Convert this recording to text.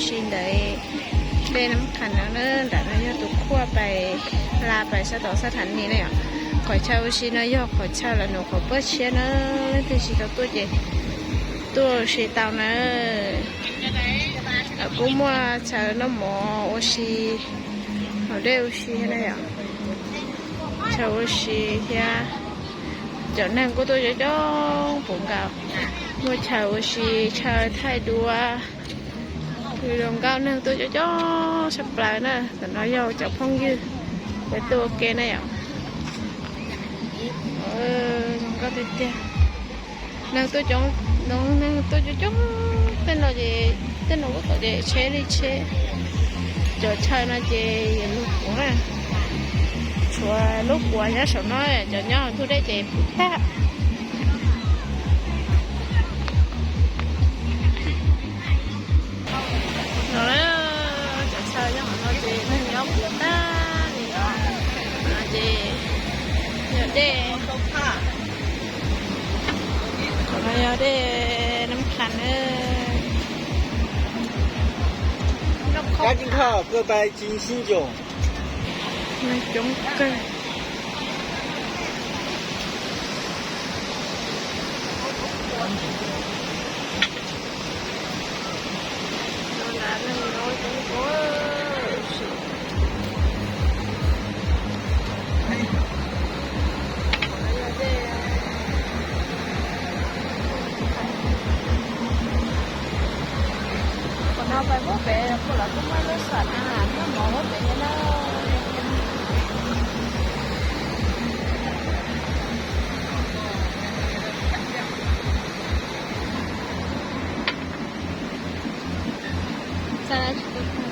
ชินได้เป็นน้ำขันแล้วเนอะแต่นายตุกขั้วไปลาไปสถานสถานนี้เนี่ยขอเช่าชินายขอเช่าแล้วหนูขอเปิดเชียเนอะที่ชิตัวเจตัวชีตาวเนอะกูมัวเช่าน้ำหมอโอชีเอาได้โอชีเนี่ยเช่าโอชีเฮียจากนั้นก็ตัวจะจ้องผมกับมัวเช่าโอชีเช่าไทยดัวคือลงก้าวนั่งตัวจะจ้องสบายนะแต่น้อยยาวจากพ่องยืดไปตัวเกนเนี่ยลงก้าวเตี้ยนั่งตัวจ้องน้องนั่งตัวจะจ้องเป็นเราจะเป็นเราก็จะเช่ดิเช่จอดเช่านะเจลูกหัวชัวลูกหัวเนี่ยสาวน้อยจอดย่อทุได้เจปุ๊บแป๊บrồi đó chợ sao cho họ chị nên nhóc được ta thì đó chị giờ đi còn giờ đi nắm khăn赶紧靠各拜金星囧。nó trúng cây nó phải bố bể cô là cũng mới lấy sạch nó mỏ bố bể nó sao